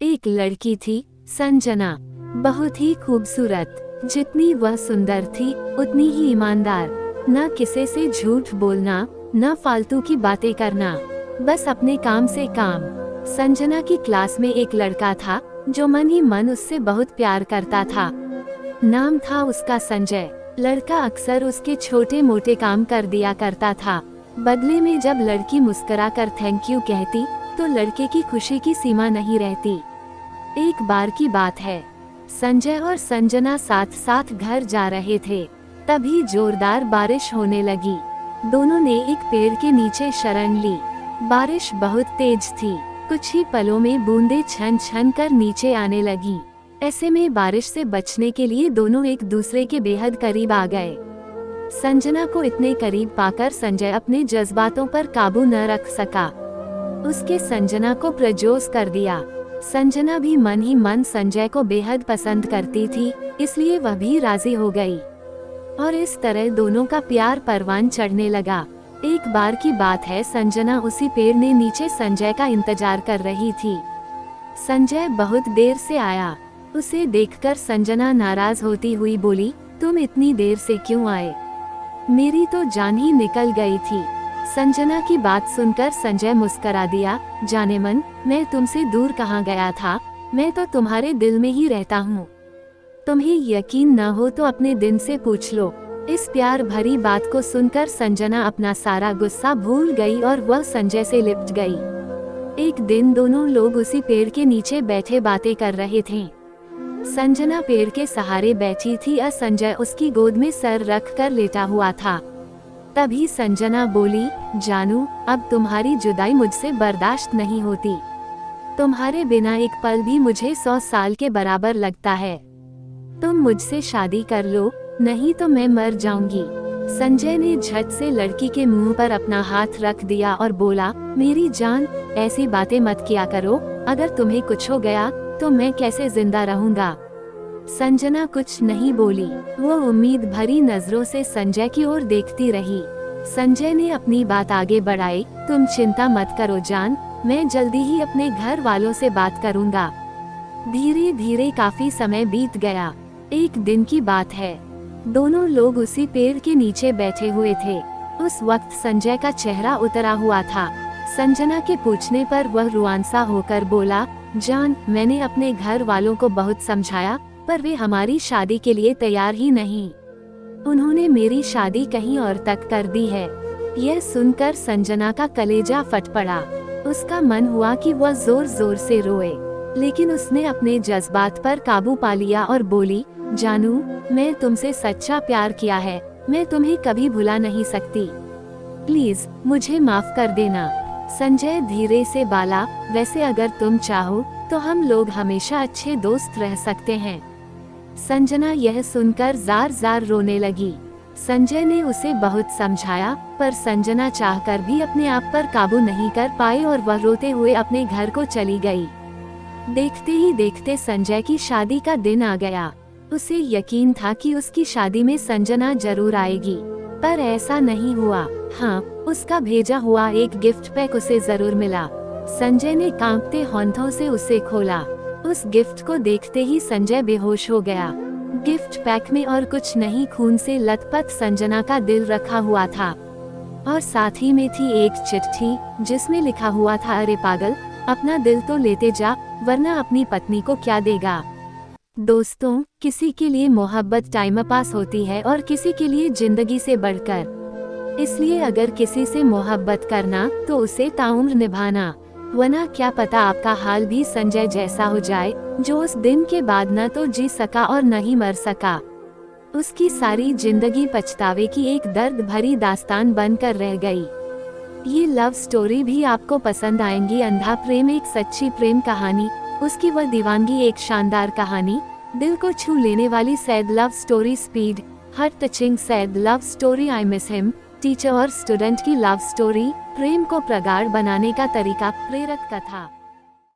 एक लड़की थी, संजना। बहुत ही खूबसूरत। जितनी वह सुंदर थी उतनी ही ईमानदार। न किसी से झूठ बोलना, न फालतू की बातें करना, बस अपने काम से काम। संजना की क्लास में एक लड़का था जो मन ही मन उससे बहुत प्यार करता था। नाम था उसका संजय। लड़का अक्सर उसके छोटे मोटे काम कर दिया करता था। बदले में जब लड़की मुस्कुराकर थैंक यू कहती तो लड़के की खुशी की सीमा नहीं रहती। एक बार की बात है, संजय और संजना साथ साथ घर जा रहे थे, तभी जोरदार बारिश होने लगी। दोनों ने एक पेड़ के नीचे शरण ली। बारिश बहुत तेज थी, कुछ ही पलों में बूंदें छन छन कर नीचे आने लगी। ऐसे में बारिश से बचने के लिए दोनों एक दूसरे के बेहद करीब आ गए। संजना को इतने करीब पाकर संजय अपने जज्बातों पर काबू न रख सका। उसके संजना को प्रपोज कर दिया। संजना भी मन ही मन संजय को बेहद पसंद करती थी, इसलिए वह भी राजी हो गई और इस तरह दोनों का प्यार परवान चढ़ने लगा। एक बार की बात है, संजना उसी पेड़ ने नीचे संजय का इंतजार कर रही थी। संजय बहुत देर से आया। उसे देखकर संजना नाराज होती हुई बोली, तुम इतनी देर से क्यों आए? मेरी तो जान ही निकल गई थी। संजना की बात सुनकर संजय मुस्करा दिया, जाने मन, मैं तुमसे दूर कहाँ गया था, मैं तो तुम्हारे दिल में ही रहता हूँ। तुम्हें यकीन न हो तो अपने दिन से पूछ लो। इस प्यार भरी बात को सुनकर संजना अपना सारा गुस्सा भूल गई और वह संजय से लिपट गई। एक दिन दोनों लोग उसी पेड़ के नीचे बैठे बातें कर रहे थे। संजना पेड़ के सहारे बैठी थी और संजय उसकी गोद में सर रख कर लेटा हुआ था। तभी संजना बोली, जानू, अब तुम्हारी जुदाई मुझसे बर्दाश्त नहीं होती। तुम्हारे बिना एक पल भी मुझे 100 साल के बराबर लगता है। तुम मुझसे शादी कर लो, नहीं तो मैं मर जाऊंगी। संजय ने झट से लड़की के मुंह पर अपना हाथ रख दिया और बोला, मेरी जान, ऐसी बातें मत किया करो। अगर तुम्हें कुछ हो गया तो मैं कैसे जिंदा रहूंगा? संजना कुछ नहीं बोली। वो उम्मीद भरी नजरों से संजय की ओर देखती रही। संजय ने अपनी बात आगे बढ़ाई, तुम चिंता मत करो जान, मैं जल्दी ही अपने घर वालों से बात करूंगा। धीरे धीरे काफी समय बीत गया। एक दिन की बात है, दोनों लोग उसी पेड़ के नीचे बैठे हुए थे। उस वक्त संजय का चेहरा उतरा हुआ था। संजना के पूछने पर वह रुआंसा होकर बोला, जान, मैंने अपने घर वालों को बहुत समझाया, पर वे हमारी शादी के लिए तैयार ही नहीं। उन्होंने मेरी शादी कहीं और तक कर दी है। यह सुनकर संजना का कलेजा फट पड़ा। उसका मन हुआ कि वह जोर जोर से रोए, लेकिन उसने अपने जज्बात पर काबू पा लिया और बोली, जानू, मैं तुमसे सच्चा प्यार किया है, मैं तुम्हें कभी भुला नहीं सकती। प्लीज मुझे माफ कर देना। संजय धीरे से बोला, वैसे अगर तुम चाहो तो हम लोग हमेशा अच्छे दोस्त रह सकते हैं। संजना यह सुनकर जार जार रोने लगी। संजय ने उसे बहुत समझाया, पर संजना चाहकर भी अपने आप पर काबू नहीं कर पाई और वह रोते हुए अपने घर को चली गई। देखते ही देखते संजय की शादी का दिन आ गया। उसे यकीन था कि उसकी शादी में संजना जरूर आएगी, पर ऐसा नहीं हुआ। हाँ, उसका भेजा हुआ एक गिफ्ट पैक उसे जरूर मिला। संजय ने कांपते होंठों से उसे खोला। उस गिफ्ट को देखते ही संजय बेहोश हो गया। गिफ्ट पैक में और कुछ नहीं, खून से लथपथ संजना का दिल रखा हुआ था और साथ ही में थी एक चिट्ठी जिसमें लिखा हुआ था, अरे पागल, अपना दिल तो लेते जा, वरना अपनी पत्नी को क्या देगा। दोस्तों, किसी के लिए मोहब्बत टाइम पास होती है और किसी के लिए जिंदगी से बढ़कर। इसलिए अगर किसी से मोहब्बत करना तो उसे ताउम्र निभाना, वरना क्या पता आपका हाल भी संजय जैसा हो जाए, जो उस दिन के बाद न तो जी सका और न ही मर सका। उसकी सारी जिंदगी पछतावे की एक दर्द भरी दास्तान बनकर रह गई। ये लव स्टोरी भी आपको पसंद आएंगी। अंधा प्रेम एक सच्ची प्रेम कहानी, उसकी वह दीवानगी एक शानदार कहानी, दिल को छू लेने वाली sad love story, speed heart touching sad love story, I miss him, teacher और स्टूडेंट की लव स्टोरी, प्रेम को प्रगाढ़ बनाने का तरीका, प्रेरक कथा।